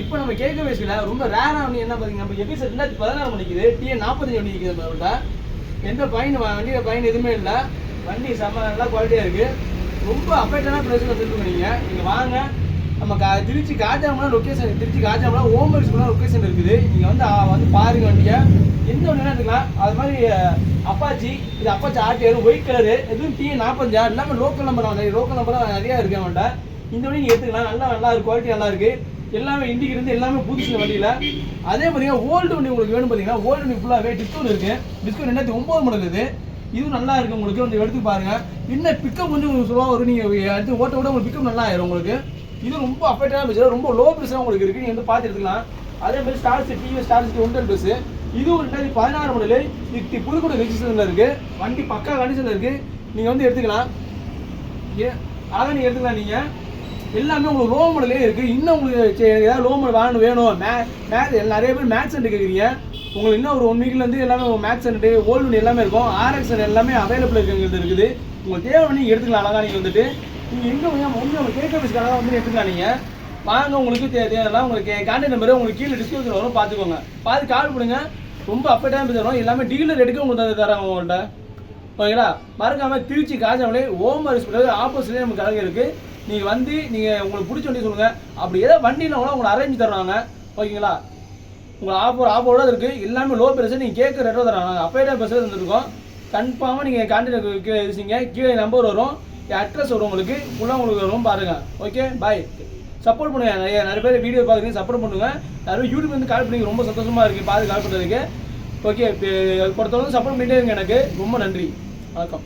இப்போ நம்ம கேட்க வயசுல ரொம்ப ரேராக வண்டி என்ன பார்த்தீங்கன்னா நம்ம எபிசோட் 2016 மணிக்குது டிஎன் 45 வண்டி இருக்குது நம்மள்கிட்ட. எந்த பயன் வண்டியில் பயன் எதுவுமே இல்லை. வண்டி செம்ம நல்லா குவாலிட்டியாக இருக்குது. ரொம்ப அஃபெக்டான ப்ரைஸில் வந்துட்டு நீங்கள் வாங்க. நம்ம திருச்சி காஜாமலாம் லொக்கேஷன், திருச்சி காஜாமலாம் ஓமர்ஸ்க்குலாம் லொக்கேஷன் இருக்குது. நீங்கள் வந்து பாருங்க வண்டியை, எந்த வண்டினா எடுத்துக்கலாம். அது மாதிரி அப்பாச்சி, இது அப்பாச்சி ஆர்டிஆர் ஒயிட் கலரு, எதுவும் டிஎன் 45 எல்லாமே லோக்கல் நம்பராக நிறையா இருக்கு அவன்கிட்ட. இந்த வண்டி நீங்கள் எடுத்துக்கலாம். நல்லா இருக்கு, குவாலிட்டி நல்லா இருக்குது. எல்லாமே இண்டிக்கு இருந்து எல்லாமே புதுசு வண்டியில். அதே பார்த்தீங்கன்னா ஓல்டு வண்டி உங்களுக்கு வேணும் பார்த்தீங்கன்னா ஓல்டு வண்டி ஃபுல்லாகவே டிஸ்கவுண்ட் இருக்குது. டிஸ்கவுண்ட் 2009 மாடல் இதுவும் நல்லா இருக்குது. உங்களுக்கு வந்து எடுத்து பாருங்கள். இன்னும் பிக்கப் கொஞ்சம் உங்களுக்கு சொல்லுவாங்க வரும். நீங்கள் அடுத்து ஓட்ட விட உங்களுக்கு பிக்கப் நல்லா ஆயிரும் உங்களுக்கு. இது ரொம்ப அஃபெக்டான பஸ், ரொம்ப லோ ப்ரைஸாக உங்களுக்கு இருக்குது. நீங்கள் வந்து பார்த்து எடுத்துக்கலாம். அதே மாதிரி ஸ்டார் சிட்டி 110 பஸ், இதுவும் 2016 மாடலு. இது புதுக்கோட்டை ரெஜிஸ்ட்ரேஷனில் இருக்குது. வண்டி பக்கா கண்டிஷனில் இருக்குது. நீங்கள் வந்து எடுத்துக்கலாம். அதான் நீங்கள் எடுத்துக்கலாம். நீங்கள் எல்லாமே உங்களுக்கு லோ மாடலே இருக்குது. இன்னும் உங்களுக்கு ஏதாவது லோ மாடல் வேணும் நிறைய பேர் மேக்ஸ் சென்ட் கேட்குறீங்க. உங்களுக்கு இன்னும் ஒரு 1 வீக்லேருந்து எல்லாமே மேக்ஸ் சென்ட் ஓல்டு வண்டி எல்லாமே இருக்கும். ஆர்எக்ஸ் எல்லாமே அவைலபிள் இருக்குது. உங்களுக்கு தேவை நீங்கள் எடுத்துக்கலாம். அழகாக நீங்கள் வந்துட்டு நீங்கள் எங்கே உங்களுக்கு கேட்க வச்சுக்காக வந்து எடுத்துக்கலாம். நீங்கள் வாங்க. உங்களுக்கு தேவையெல்லாம் உங்களுக்கு கான்டாக்ட் நம்பர் உங்களுக்கு கீழே டிஸ்கிரிப்ஷன் வரும், பார்த்துக்கோங்க. பார்த்து கால் பண்ணுங்க. ரொம்ப அஃபெக்டாக தரும். எல்லாமே டீலர் எடுக்க உங்களுக்கு தராங்க உங்கள்கிட்ட. ஓகேங்களா? மறக்காமல் திருச்சி காஜாமலே ஓமர் ஆப்போசிட்லேயே நமக்கு கலங்க இருக்குது. நீங்கள் வந்து உங்களுக்கு பிடிச்ச வண்டி சொல்லுங்கள். அப்படி ஏதாவது வண்டியில் கூட உங்களை அரேஞ்ச் தருவாங்க. ஓகேங்களா? உங்கள் ஆஃபரோட இருக்குது. எல்லாமே லோ ப்ரைஸை நீங்கள் கேட்க ரேட்டோ தராங்க. அப்பையாக பஸ்ஸில் இருந்துருக்கோம். கன்ஃபார்மாக நீங்கள் கான்டாக்ட் கீழே கீழே நம்பர் வரும், அட்ரஸ் வரும், உங்களுக்கு ஃபுல்லாக உங்களுக்கு வரும். பாருங்கள். ஓகே, பாய். சப்போர்ட் பண்ணுங்கள். நிறைய பேர் வீடியோ பார்க்குறீங்க, சப்போர்ட் பண்ணுங்கள். நிறைய யூடியூப் வந்து கால் பண்ணி ரொம்ப சந்தோஷமாக இருக்குது பார்த்து கால் பண்ணுறதுக்கு. ஓகே, பொறுத்தவரைக்கும் சப்போர்ட் பண்ணிட்டே இருங்க. எனக்கு ரொம்ப நன்றி. வணக்கம்.